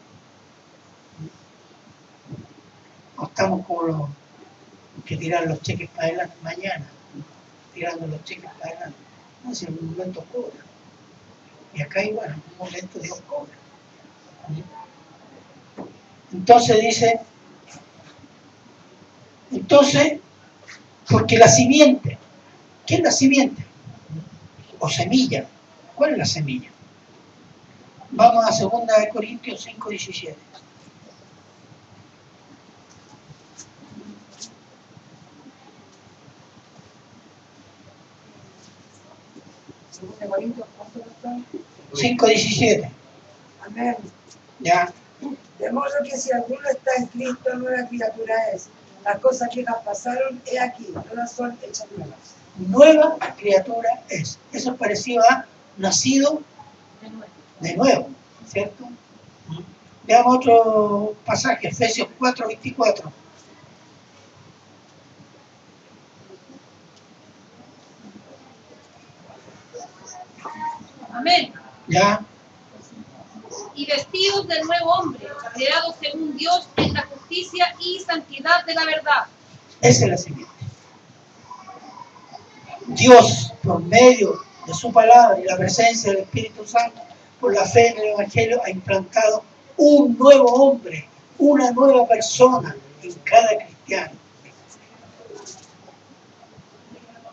O estamos como los que tiran los cheques para adelante mañana, tirando los cheques para adelante. No, si en un momento cobra. Y acá igual, en un momento Dios cobra. Entonces, porque la simiente, ¿qué es la simiente? O semilla. ¿Cuál es la semilla? Vamos a 2 Corintios 5:17. Segunda Corintios, ¿cuánto está? 5:17. Amén. Ya. De modo que si alguno está en Cristo, nueva criatura es. Las cosas viejas pasaron, he aquí, todas son hechas nuevas. Nueva criatura es. Eso es parecido a nacido de nuevo, ¿cierto? Veamos otro pasaje, Efesios 4:24. Amén. Ya. Y vestidos del nuevo hombre, creados según Dios en la justicia y santidad de la verdad. Esa es la siguiente. Dios, por medio de su palabra y la presencia del Espíritu Santo, por la fe en el Evangelio, ha implantado un nuevo hombre, una nueva persona en cada cristiano.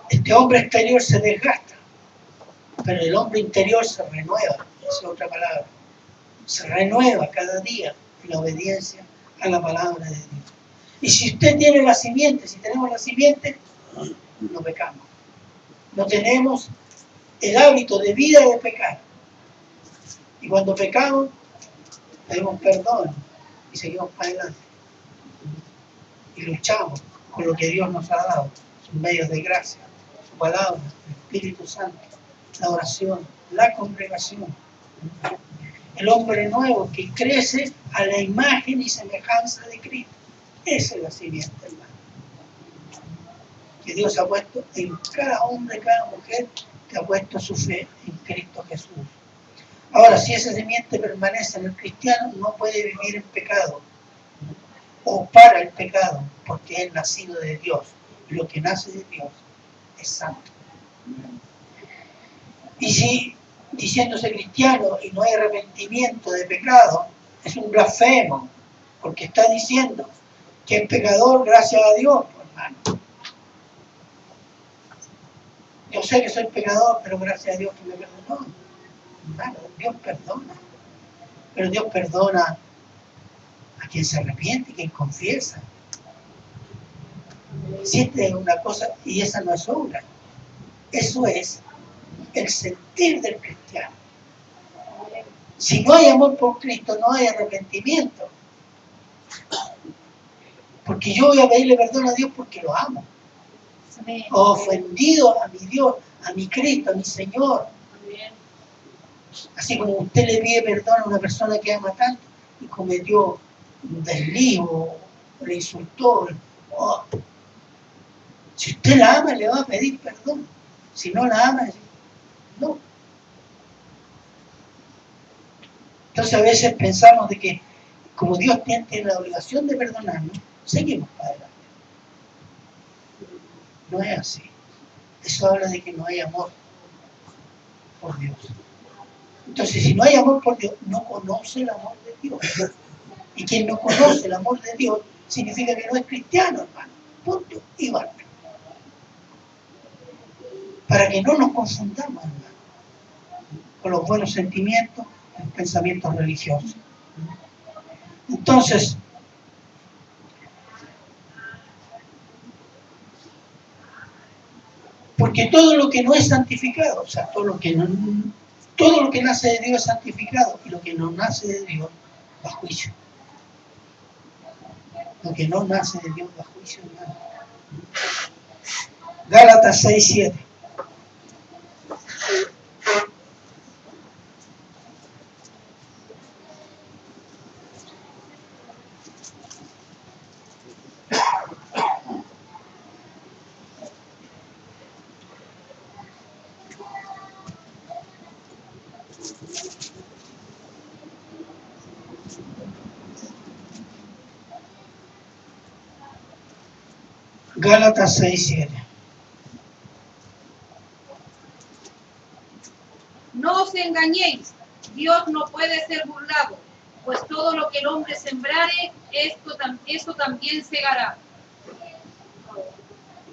Este hombre exterior se desgasta, pero el hombre interior se renueva, esa es otra palabra. Se renueva cada día en la obediencia a la palabra de Dios. Y si usted tiene la simiente, si tenemos la simiente, no pecamos. No tenemos el hábito de vida de pecar. Y cuando pecamos, pedimos perdón y seguimos para adelante. Y luchamos con lo que Dios nos ha dado, sus medios de gracia, su palabra, el Espíritu Santo, la oración, la congregación. El hombre nuevo que crece a la imagen y semejanza de Cristo. Esa es la simiente, hermano. Que Dios ha puesto en cada hombre, cada mujer, que ha puesto su fe en Cristo Jesús. Ahora, si esa simiente permanece en el cristiano, no puede vivir en pecado o para el pecado, porque es nacido de Dios. Y lo que nace de Dios es santo. Y si diciéndose cristiano y no hay arrepentimiento de pecado, es un blasfemo, porque está diciendo que es pecador gracias a Dios, hermano. Yo sé que soy pecador, pero gracias a Dios que me perdonó. Hermano, Dios perdona. Pero Dios perdona a quien se arrepiente y quien confiesa. Si esta es una cosa, y esa no es obra, eso es el sentir del cristiano. Si no hay amor por Cristo, no hay arrepentimiento. Porque yo voy a pedirle perdón a Dios porque lo amo. He ofendido a mi Dios, a mi Cristo, a mi Señor. Así como usted le pide perdón a una persona que ama tanto y cometió un desliz o le insultó. Si usted la ama, le va a pedir perdón. Si no la ama, no. Entonces a veces pensamos de que como Dios tiene la obligación de perdonarnos, seguimos para adelante. No es así. Eso habla de que no hay amor por Dios. Entonces, si no hay amor por Dios, no conoce el amor de Dios. Y quien no conoce el amor de Dios significa que no es cristiano, hermano. Punto y basta. Para que no nos confundamos, hermano, con los buenos sentimientos, los pensamientos religiosos. Entonces, ¿por Porque todo lo que no es santificado, o sea, todo lo que nace de Dios es santificado, y lo que no nace de Dios va a juicio. Lo que no nace de Dios va a juicio, hermano. Gálatas 6:7. Gálatas 6:7. No os engañéis, Dios no puede ser burlado, pues todo lo que el hombre sembrare, esto también segará.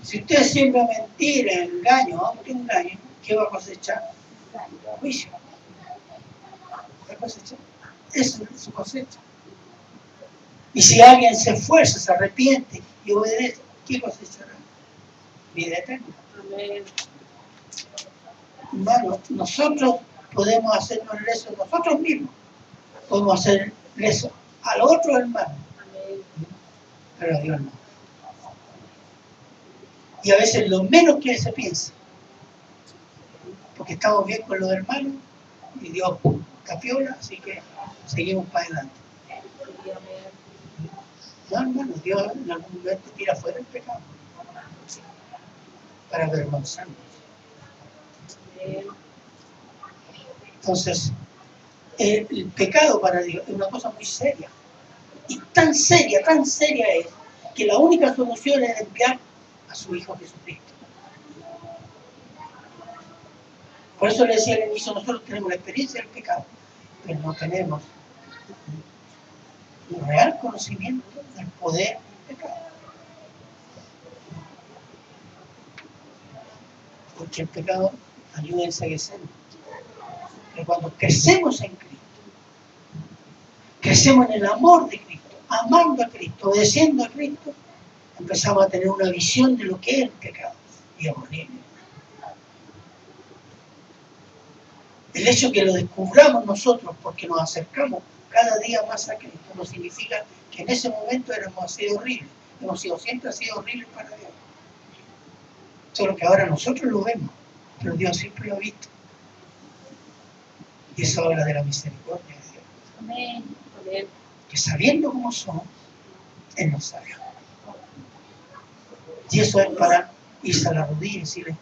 Si usted siembra mentira, engaño, autoengaño, ¿qué va a cosechar? Juicio. ¿Va a cosechar? Eso es su cosecha. Y si alguien se esfuerza, se arrepiente y obedece, ¿qué cosechará? Vida eterna. Amén. Hermano, nosotros podemos hacernos lesos nosotros mismos. Podemos hacer lesos al otro hermano. Amén. Pero a Dios no. Y a veces lo menos que se piensa. Porque estamos bien con los hermanos y Dios está piola, así que seguimos para adelante. No, hermano, Dios en algún momento tira fuera el pecado para avergonzarnos. Entonces, el pecado para Dios es una cosa muy seria. Y tan seria es, que la única solución es enviar a su Hijo Jesucristo. Por eso le decía al inicio, nosotros tenemos la experiencia del pecado, pero no tenemos un real conocimiento del poder del pecado. Porque el pecado ayuda a enseguecernos. Pero cuando crecemos en Cristo, crecemos en el amor de Cristo, amando a Cristo, obedeciendo a Cristo, empezamos a tener una visión de lo que es el pecado y es horrible. El hecho que lo descubramos nosotros porque nos acercamos cada día más a Cristo no significa que en ese momento hemos sido horribles. Siempre ha sido horribles para Dios. Solo que ahora nosotros lo vemos, pero Dios siempre lo ha visto. Y eso habla de la misericordia de Dios. Amén. Amén. Que sabiendo cómo somos, Él nos sabe. Y eso es para irse a la rodilla y decirle,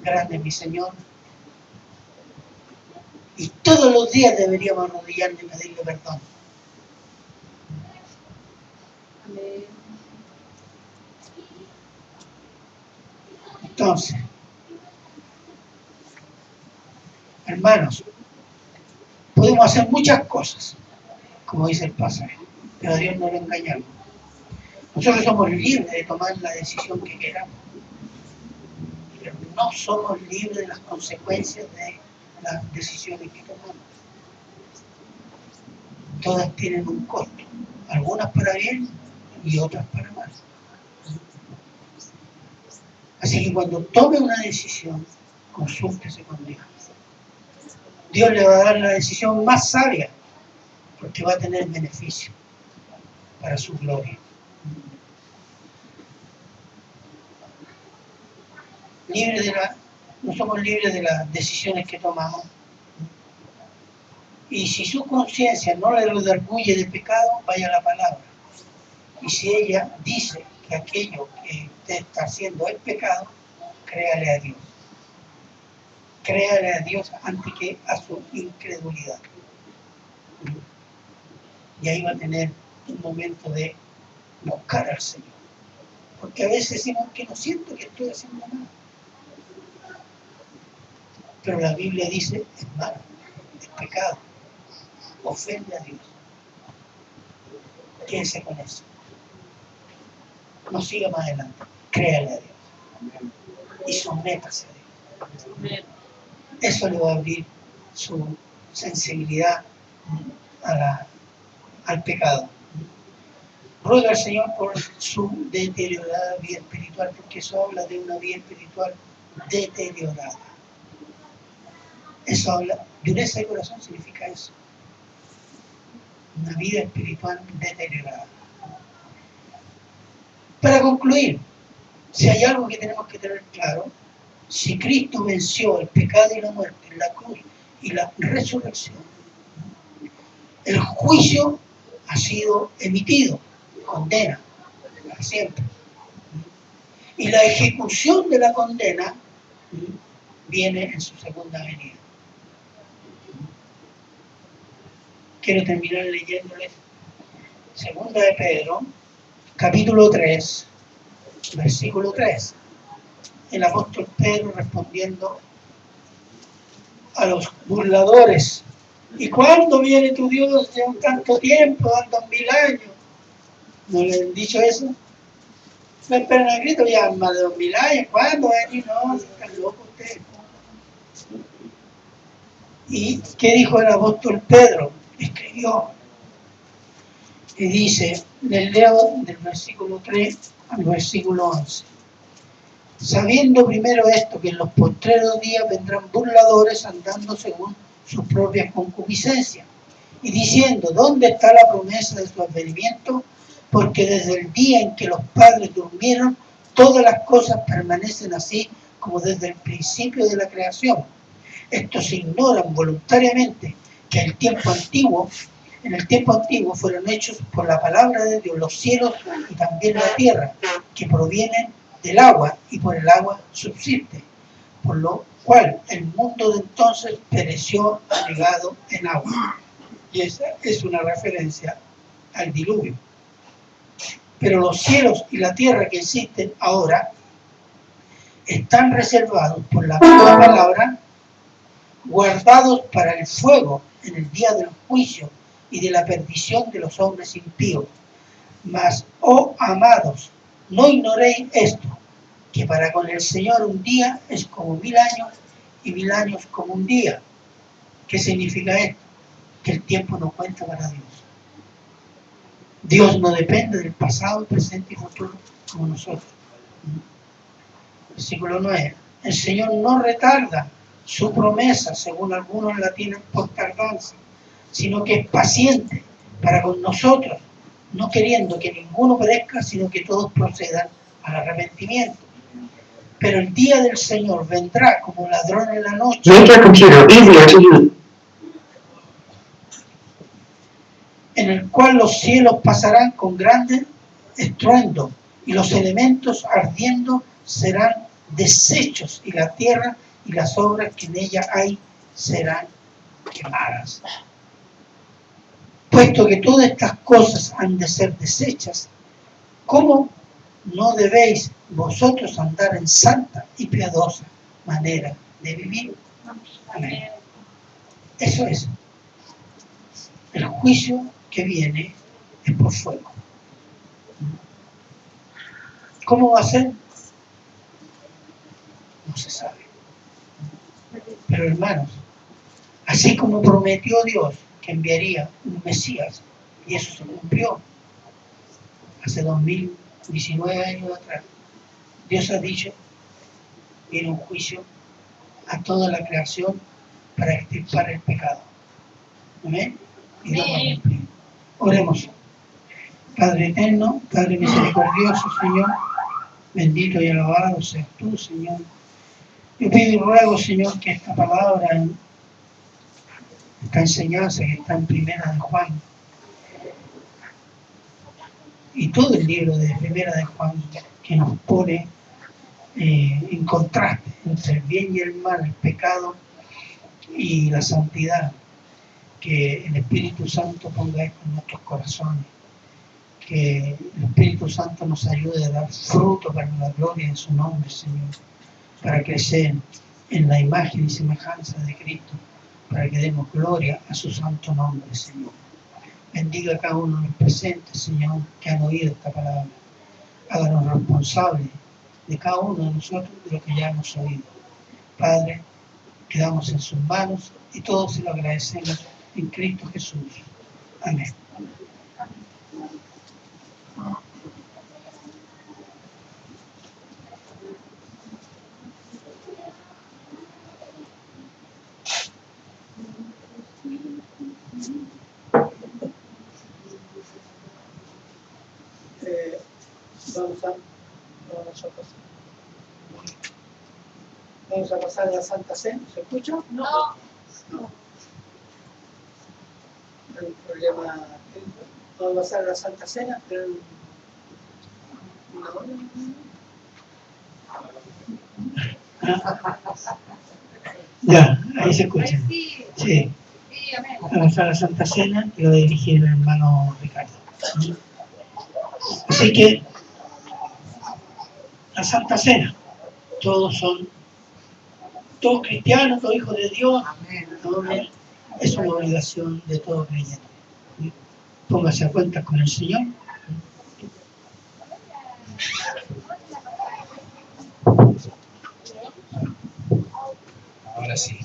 grande mi Señor. Y todos los días deberíamos arrodillarnos y pedirle perdón. Amén. Entonces, hermanos, podemos hacer muchas cosas, como dice el pasaje, pero a Dios no lo engañamos. Nosotros somos libres de tomar la decisión que queramos, pero no somos libres de las consecuencias de las decisiones que tomamos. Todas tienen un costo, algunas para bien y otras para mal. Así que cuando tome una decisión, consúltese con Dios. Dios le va a dar la decisión más sabia, porque va a tener beneficio para su gloria. No somos libres de las decisiones que tomamos. Y si su conciencia no le redarguye de pecado, vaya a la palabra. Y si ella dice que aquello que usted está haciendo es pecado, créale a Dios. Créale a Dios antes que a su incredulidad. Y ahí va a tener un momento de buscar al Señor. Porque a veces decimos que no siento que estoy haciendo nada. Pero la Biblia dice, es malo, es pecado, ofende a Dios. Quédese con eso. No siga más adelante. Créale a Dios. Y sométase a Dios. Eso le va a abrir su sensibilidad al pecado. Ruega al Señor por su deteriorada vida espiritual, porque eso habla de una vida espiritual deteriorada. Eso habla, dureza de corazón significa eso. Una vida espiritual deteriorada. Para concluir, si hay algo que tenemos que tener claro, si Cristo venció el pecado y la muerte en la cruz y la resurrección, el juicio ha sido emitido, condena, para siempre. Y la ejecución de la condena viene en su segunda venida. Quiero terminar leyéndoles Segunda de Pedro, capítulo 3, versículo 3. El apóstol Pedro respondiendo a los burladores: ¿y cuándo viene tu Dios? Llevan tanto tiempo, dando 1000 años. ¿No le han dicho eso? No esperan a Cristo ya más de 2000 años. ¿Cuándo va a venir? No, están locos ustedes. ¿Y qué dijo el apóstol Pedro? Escribió y dice, les leo del versículo 3 al versículo 11. Sabiendo primero esto, que en los postreros días vendrán burladores andando según sus propias concupiscencias, y diciendo, ¿dónde está la promesa de su advenimiento? Porque desde el día en que los padres durmieron, todas las cosas permanecen así como desde el principio de la creación. Estos ignoran voluntariamente que en el tiempo antiguo fueron hechos por la palabra de Dios los cielos y también la tierra, que provienen del agua y por el agua subsiste, por lo cual el mundo de entonces pereció anegado en agua. Y esa es una referencia al diluvio. Pero los cielos y la tierra que existen ahora están reservados por la misma palabra, guardados para el fuego en el día del juicio y de la perdición de los hombres impíos. Mas, oh amados, no ignoréis esto, que para con el Señor un día es como 1000 años y 1000 años como un día. ¿Qué significa esto? Que el tiempo no cuenta para Dios. Dios no depende del pasado, presente y futuro como nosotros. Versículo 9. El Señor no retarda su promesa, según algunos la tienen por tardanza, sino que es paciente para con nosotros, no queriendo que ninguno perezca, sino que todos procedan al arrepentimiento. Pero el día del Señor vendrá como ladrón en la noche. Make your computer easier to use. En el cual los cielos pasarán con grande estruendo y los elementos ardiendo serán deshechos y la tierra y las obras que en ella hay serán quemadas. Puesto que todas estas cosas han de ser deshechas, ¿cómo no debéis vosotros andar en santa y piadosa manera de vivir? Amén. Eso es. El juicio que viene es por fuego. ¿Cómo va a ser? No se sabe. Pero hermanos, así como prometió Dios que enviaría un Mesías, y eso se cumplió hace 2019 años atrás, Dios ha dicho, viene un juicio a toda la creación para extirpar el pecado. Amén. Y Dios va a cumplir. Oremos. Padre eterno, Padre misericordioso, Señor, bendito y alabado seas tú, Señor. Yo pido y ruego, Señor, que esta palabra, esta enseñanza que está en Primera de Juan, y todo el libro de Primera de Juan, que nos pone en contraste entre el bien y el mal, el pecado y la santidad, que el Espíritu Santo ponga esto en nuestros corazones, que el Espíritu Santo nos ayude a dar fruto para la gloria de su nombre, Señor, para crecer en la imagen y semejanza de Cristo, para que demos gloria a su santo nombre, Señor. Bendiga a cada uno de los presentes, Señor, que han oído esta palabra. Háganos responsables de cada uno de nosotros de lo que ya hemos oído. Padre, quedamos en sus manos y todos se lo agradecemos en Cristo Jesús. Amén. Vamos a pasar a la Santa Cena. ¿Se escucha? No. No. Hay un problema. Vamos a pasar a la Santa Cena, pero una hora. Ya, ahí se escucha. Sí, Sí. sí, amén. Vamos a la Santa Cena y lo va a dirigir el hermano Ricardo. Así que la Santa Cena, todos cristianos, todos hijos de Dios, todos, es una obligación de todo creyente. Póngase a cuentas con el Señor. Ahora sí.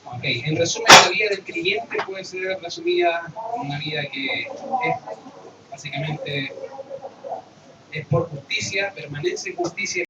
Ok, en resumen, la vida del creyente puede ser resumida como una vida que es básicamente es por justicia, permanece en justicia.